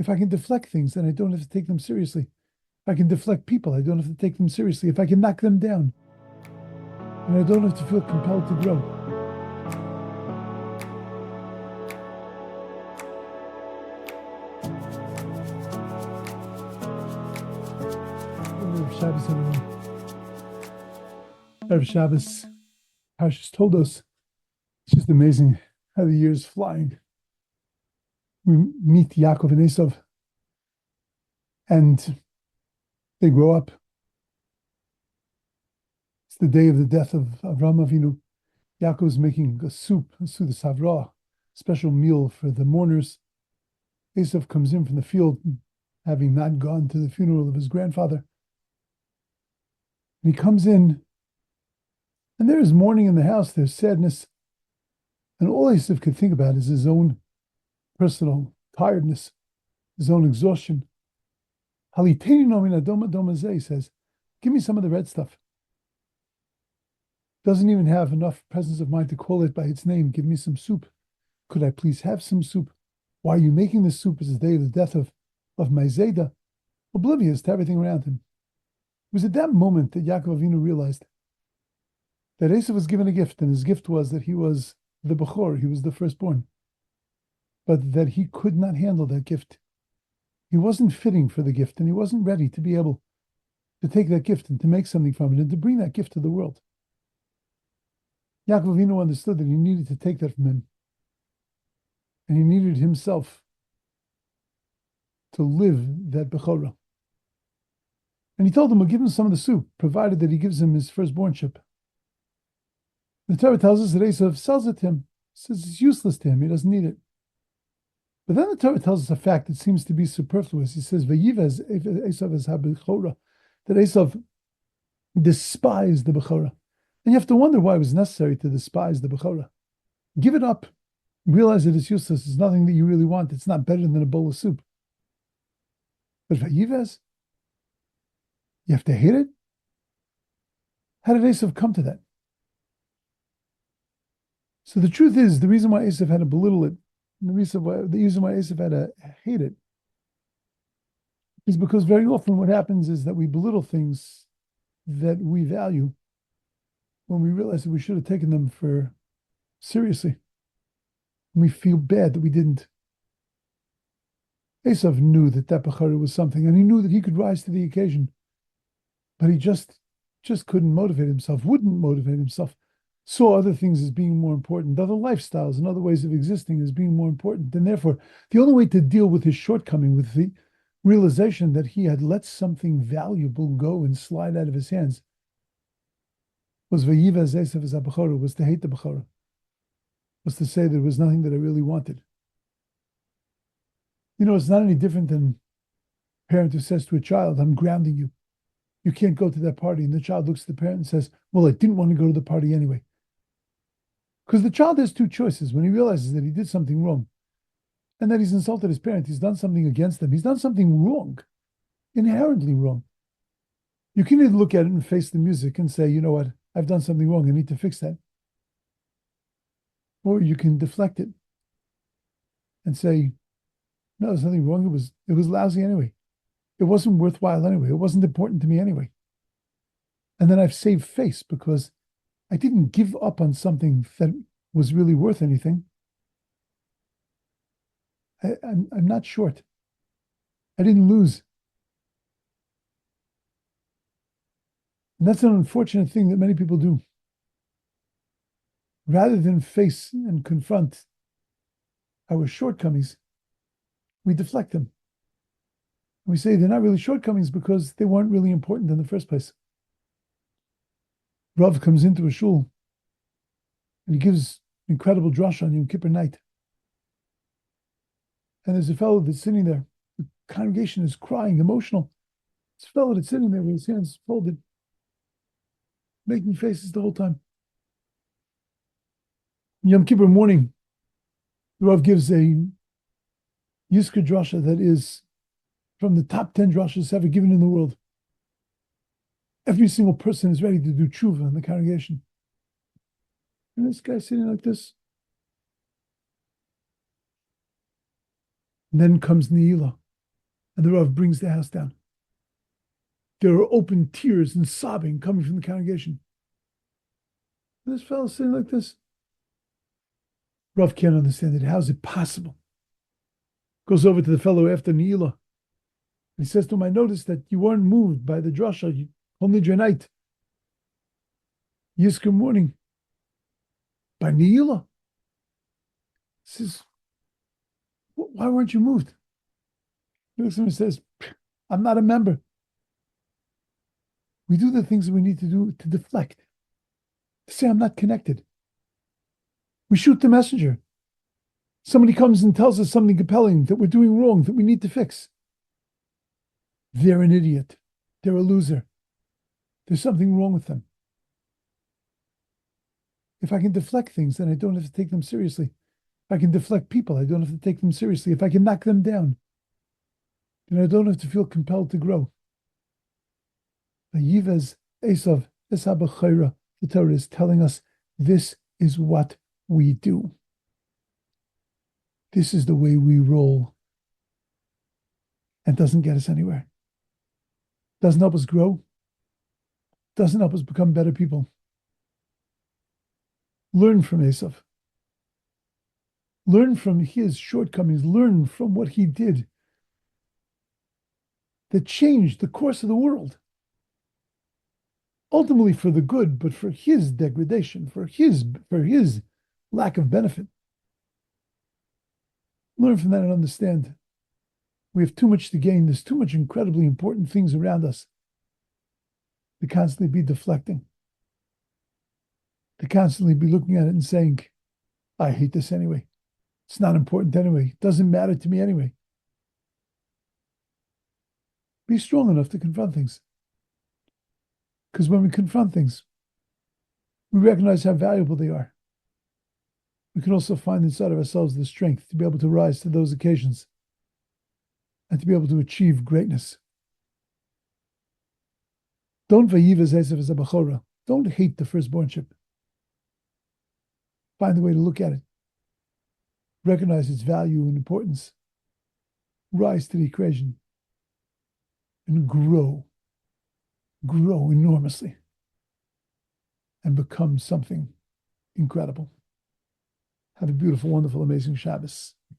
If I can deflect things, then I don't have to take them seriously. If I can deflect people, I don't have to take them seriously. If I can knock them down, and I don't have to feel compelled to grow. Shabbos, everyone. Erev Shabbos, Parshas Toldos. It's just amazing how the year is flying. We meet Yaakov and Esau, and they grow up. It's the day of the death of Avraham Avinu. Yaakov is making a soup, the savrah, special meal for the mourners. Esau comes in from the field, having not gone to the funeral of his grandfather. And he comes in, and there is mourning in the house, there's sadness. And all Esau could think about is his own personal tiredness, his own exhaustion. Haliteni nomin adoma domazeh, he says, give me some of the red stuff. Doesn't even have enough presence of mind to call it by its name. Give me some soup. Could I please have some soup? Why are you making this soup? It's the day of the death of my Zayda, oblivious to everything around him. It was at that moment that Yaakov Avinu realized that Esau was given a gift, and his gift was that he was the Bechor, he was the firstborn, but that he could not handle that gift. He wasn't fitting for the gift, and he wasn't ready to be able to take that gift and to make something from it and to bring that gift to the world. Yaakov Avinu understood that he needed to take that from him, and he needed himself to live that Bechorah. And he told him, we'll give him some of the soup, provided that he gives him his firstbornship. The Torah tells us that Esau sells it to him, says it's useless to him, he doesn't need it. But then the Torah tells us a fact that seems to be superfluous. He says, Vayivaz Esau as ha-Bechorah, that Esau despised the Bechorah. And you have to wonder why it was necessary to despise the Bechorah. Give it up. Realize that it's useless. It's nothing that you really want. It's not better than a bowl of soup. But Vayivaz, you have to hate it? How did Esau come to that? So the truth is, the reason why Esau had to belittle it, and the reason why Esau had to hate it, is because very often what happens is that we belittle things that we value when we realize that we should have taken them for seriously. And we feel bad that we didn't. Esau knew that Bechorah was something, and he knew that he could rise to the occasion. But he just couldn't motivate himself, wouldn't motivate himself, saw other things as being more important, other lifestyles and other ways of existing as being more important. And therefore, the only way to deal with his shortcoming, with the realization that he had let something valuable go and slide out of his hands, was Vayivaz Esau as ha-Bechorah, was to hate the Bechorah, was to say there was nothing that I really wanted. You know, it's not any different than a parent who says to a child, I'm grounding you. You can't go to that party. And the child looks at the parent and says, well, I didn't want to go to the party anyway. Because the child has two choices when he realizes that he did something wrong and that he's insulted his parent. He's done something against them. He's done something wrong, inherently wrong. You can either look at it and face the music and say, you know what, I've done something wrong. I need to fix that. Or you can deflect it and say, no, there's nothing wrong. It was lousy anyway. It wasn't worthwhile anyway. It wasn't important to me anyway. And then I've saved face because I didn't give up on something that was really worth anything. I'm not short. I didn't lose. And that's an unfortunate thing that many people do. Rather than face and confront our shortcomings, we deflect them. We say they're not really shortcomings because they weren't really important in the first place. Rav comes into a shul and he gives incredible drush on Yom Kippur night. And there's a fellow that's sitting there. The congregation is crying, emotional. This fellow that's sitting there with his hands folded, making faces the whole time. Yom Kippur morning, the Rav gives a Yizkor drasha that is from the top 10 drashas ever given in the world. Every single person is ready to do tshuva in the congregation. And this guy's sitting like this. And then comes Ne'ilah. And the Rav brings the house down. There are open tears and sobbing coming from the congregation. And this fellow sitting like this. Rav can't understand it. How is it possible? Goes over to the fellow after Ne'ilah. He says to him, I noticed that you weren't moved by the drasha, only your night. Yizkor morning. By Ne'ilah. He says, why weren't you moved? He looks at him and says, I'm not a member. We do the things that we need to do to deflect, to say I'm not connected. We shoot the messenger. Somebody comes and tells us something compelling that we're doing wrong, that we need to fix. They're an idiot. They're a loser. There's something wrong with them. If I can deflect things, then I don't have to take them seriously. If I can deflect people, I don't have to take them seriously. If I can knock them down, then I don't have to feel compelled to grow. Yivez Esau Esabachayra, the Torah is telling us this is what we do. This is the way we roll. And doesn't get us anywhere. Doesn't help us grow. Doesn't help us become better people. Learn from Esau. Learn from his shortcomings. Learn from what he did that changed the course of the world. Ultimately for the good, but for his degradation, for his lack of benefit. Learn from that and understand we have too much to gain. There's too much incredibly important things around us to constantly be deflecting, to constantly be looking at it and saying, I hate this anyway. It's not important anyway. It doesn't matter to me anyway. Be strong enough to confront things. Because when we confront things, we recognize how valuable they are. We can also find inside of ourselves the strength to be able to rise to those occasions and to be able to achieve greatness. Don't vayivas Esav as a bachora. Don't hate the firstbornship. Find a way to look at it. Recognize its value and importance. Rise to the occasion and grow enormously and become something incredible. Have a beautiful, wonderful, amazing Shabbos.